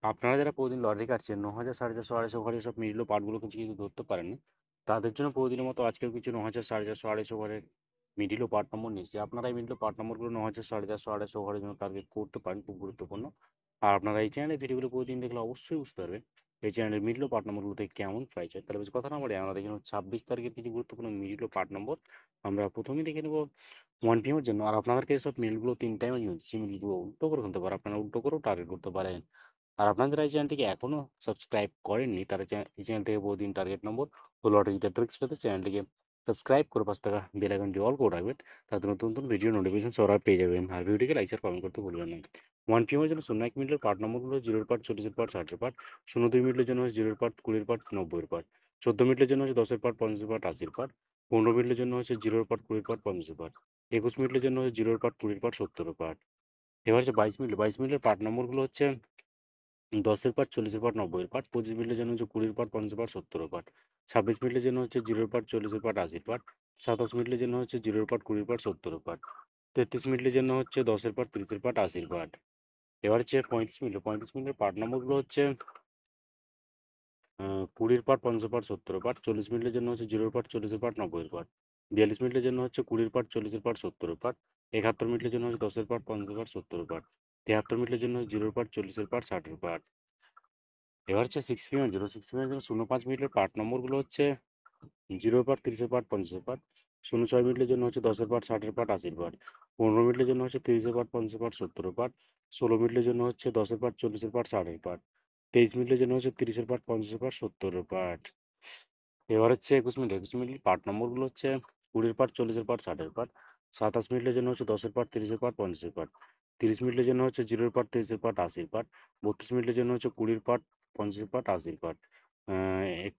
আপনারা যারা প্রতিদিন লটারি কাটছেন ৯,০০০, 4,৫০০, ২৫০ ঘরে সব মিডল পার্টগুলো কিছু কিন্তু ধরতে পারেন না। তাদের জন্য প্রতিদিনের মতো আজকেও কিছু ৯,০০০, 4,৫০০, ২৫০ ঘরের মিডল ও পার্ট নম্বর নিয়েছি। আপনারা এই মিডল ও পার্ট নম্বরগুলো ৯,০০০, 4,৫০০, ২৫০ ঘরের জন্য টার্গেট করতে পারেন, খুব গুরুত্বপূর্ণ। আর আপনারা এই চ্যানেলের ভিডিওগুলো প্রতিদিন দেখলে অবশ্যই বুঝতে পারবেন এই চ্যানেলের মিডল ও পার্ট নম্বরগুলোতে কেমন প্রাইস হয়। তাহলে বেশি কথা না বলে আমরা দেখে নেব ২৬ তারিখের কিছু গুরুত্বপূর্ণ মিডল ও পার্ট নম্বর। আমরা প্রথমেই দেখে নেব 1 PM এর জন্য। আর আপনাদেরকে এসব মিলগুলো ৩ টাইমে ইউজ দিচ্ছি। মিলগুলো উল্টো করে ফেলতে পারেন। আপনারা উল্টো করেও টার্গেট করতে পারেন। আর আপনারা যারা এই চ্যানেলটিকে এখনো সাবস্ক্রাইব করেননি তারা এই চ্যানেল থেকে প্রতিদিন টার্গেট নম্বর ও লটারিতে ট্রিক্স পেতে চ্যানেলটিকে সাবস্ক্রাইব করে পাশে থাকা বেল আইকনটি অল করে রাখবেন। তাতে নতুন নতুন ভিডিও নোটিফিকেশন সবার আগে পেয়ে যাবেন। আর ভিডিওটিকে লাইক শেয়ার কমেন্ট করতে ভুলবেন না। 1 PM এর জন্য ০১ মিনিটের পার্ট নম্বরগুলো 0 পার্ট, 40 পার্ট, 60 পার্ট। ০২ মিনিটের জন্য 0 পার্ট, 20 পার্ট, 90 পার্ট। ১৪ মিনিটের জন্য 10 পার্ট, 50 পার্ট, 80 পার্ট। ১৫ মিনিটের জন্য 0 পার্ট, 20 পার্ট, 50 পার্ট। 21 মিনিটের জন্য 0 পার্ট, 20 পার্ট, 70 পার্ট। এবার হচ্ছে 22 মিনিটের পার্ট নম্বরগুলো হচ্ছে 10 পার্ট, 40 পার্ট, 90 পার্ট। 25 মিনিটের জন্য হচ্ছে 20 পার্ট, 50 পার্ট, 70 পার্ট। 26 মিনিটের জন্য হচ্ছে 0 পার্ট, 40 পার্ট, 80 পার্ট। 27 মিনিটের জন্য হচ্ছে 0 পার্ট, 20 পার্ট, 70 পার্ট। 33 মিনিটের জন্য হচ্ছে 10 পার্ট, 30 পার্ট, 80 পার্ট। এবার হচ্ছে 35 মিনিটের পার্ট নম্বরগুলো হচ্ছে 20 পার্ট, 50 পার্ট, 70 পার্ট। 40 মিনিটের জন্য হচ্ছে 0 পার্ট, 40 পার্ট, 90 পার্ট। 42 মিনিটের জন্য হচ্ছে 20 পার্ট, 40 পার্ট, 70 পার্ট। 71 মিনিটের জন্য হচ্ছে 10 পার্ট, 50 পার্ট, 70 পার্ট। 73 মিনিটের জন্য 0 পার্ট, 40 পার্ট, 60 পার্ট। এবার হচ্ছে 6 PM এর জন্য 6 PM এর জন্য ০৫ মিনিটের পার্ট নম্বরগুলো হচ্ছে 0 পার্ট, 30 পার্ট, 50 পার্ট। ০৬ মিনিটের জন্য হচ্ছে 10 পার্ট, 60 পার্ট, 80 পার্ট। ১৫ মিনিটের জন্য হচ্ছে 30 পার্ট, 50 পার্ট, 70 পার্ট। ১৬ মিনিটের জন্য হচ্ছে 10 পার্ট, 40 পার্ট, 60 পার্ট। 23 মিনিটের জন্য হচ্ছে 30 পার্ট, 50 পার্ট, 70 পার্ট। এবার হচ্ছে ২১ মিনিট পার্ট নম্বরগুলো হচ্ছে ২০ পার্ট, ৪০ পার্ট, ৬০ পার্ট। ২৭ মিনিটের জন্য হচ্ছে ১০ পার্ট, ৩০ পার্ট, ৫০ পার্ট। ৩০ মিনিটের জন্য হচ্ছে 0 পার্ট, ৩০ পার্ট, ৮০ পার্ট। ৩২ মিনিটের জন্য হচ্ছে ২০ পার্ট, ৫০ পার্ট, ৮০ পার্ট।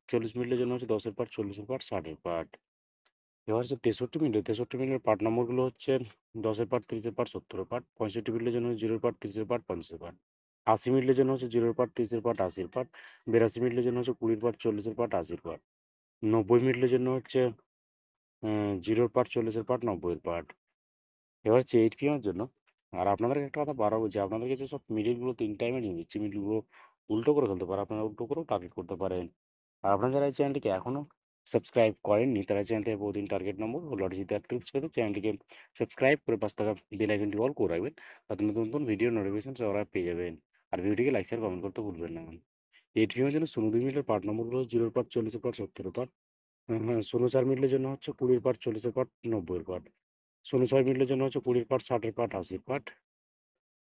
৪১ মিনিটের জন্য হচ্ছে ১০ পার্ট, ৪০ পার্ট, ৬০ পার্ট। এবার হচ্ছে ৬৩ মিনিটের পার্ট নম্বরগুলো হচ্ছে ১০ পার্ট, ৩০ পার্ট, ৭০ পার্ট। ৬৫ মিনিটের জন্য 0 পার্ট, ৩০ পার্ট, ৫০ পার্ট। ৮০ মিনিটের জন্য হচ্ছে 0 পার্ট, ৩০ পার্ট, ৮০ পার্ট। ৮২ মিনিটের জন্য হচ্ছে ২০ পার্ট, ৪০ পার্ট, ৮০ পার্ট। ৯০ মিনিটের জন্য হচ্ছে 0 পার্ট, 40 পার্ট, 90 পার্ট। এবার হচ্ছে 8 PM এর জন্য। আর আপনাদেরকে একটা কথা বারবার বলছি, আপনাদেরকে যে সব মিডলগুলো ৩ টাইমে নিয়ে দিচ্ছি, মিডলগুলো উল্টো করে ফেলতে পারেন। আপনারা উল্টো করেও টার্গেট করতে পারেন। আর আপনারা যারা এই চ্যানেলটিকে এখনো সাবস্ক্রাইব করেননি, তারা চ্যানেল থেকে প্রতিদিন টার্গেট নম্বর ও লটারি জিতার টিপস পেতে চ্যানেলটিকে সাবস্ক্রাইব করে পাশে থাকা বেল আইকনটি অল করে রাখবেন। তাতে নতুন নতুন ভিডিও নোটিফিকেশন সবার আগে পেয়ে যাবেন। আর ভিডিওটিকে লাইক, শেয়ার, কমেন্ট করতে ভুলবেন না। 8 PM এর জন্য ১৬ মিনিটের পার্ট নম্বরগুলো 0 পার্ট, 40 পার্ট, 70 পার্ট। ১৬ মিনিটের জন্য হচ্ছে ২০ পার্ট, ৪০ পার্ট, ৯০ পার্ট। ১৬ মিনিটের জন্য হচ্ছে ২০ পার্ট, ৬০ পার্ট, ৮০ পার্ট।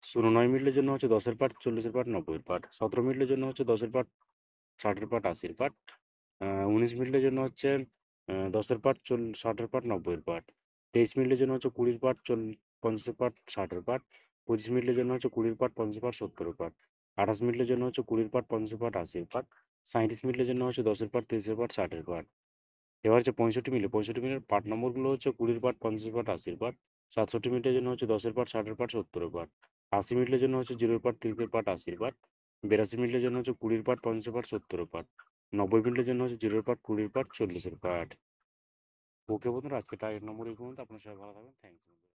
১৬ মিনিটের জন্য হচ্ছে ১০ পার্ট, ৪০ পার্ট, ৯০ পার্ট। ১৭ মিনিটের জন্য হচ্ছে ১০ পার্ট, ৬০ পার্ট, ৮০ পার্ট। ১৯ মিনিটের জন্য হচ্ছে ১০ পার্ট, ৬০ পার্ট, ৯০ পার্ট। ২৩ মিনিটের জন্য হচ্ছে ২০ পার্ট, ৫০ পার্ট, ৬০ পার্ট। ২৫ মিনিটের জন্য হচ্ছে ২০ পার্ট, ৫০ পার্ট, ৭০ পার্ট। ২৮ মিনিটের জন্য হচ্ছে ২০ পার্ট, ৫০ পার্ট, ৮০ পার্ট। ৩৭ মিনিটের জন্য হচ্ছে ১০ পার্ট, ৩০ পার্ট, ৬০ পার্ট। এবার হচ্ছে 65 মিনিটের পার্ট নম্বরগুলো হচ্ছে ২০ পার্ট, ৫০ পার্ট, ৮০ পার্ট। ৬৭ মিনিটের জন্য হচ্ছে ১০ পার্ট, ৬০ পার্ট, ৭০ পার্ট। ৮০ মিনিটের জন্য হচ্ছে 0 পার্ট, ৩০ পার্ট, ৮০ পার্ট। ৮২ মিনিটের জন্য হচ্ছে ২০ পার্ট, ৫০ পার্ট, ৭০ পার্ট। ৯০ মিনিটের জন্য হচ্ছে 0 পার্ট, ২০ পার্ট, ৪০ পার্ট। ওকে বন্ধুরা, আজকে টার্গেট নম্বর এই পর্যন্ত। আপনার সবাই ভালো থাকবেন। Thank you.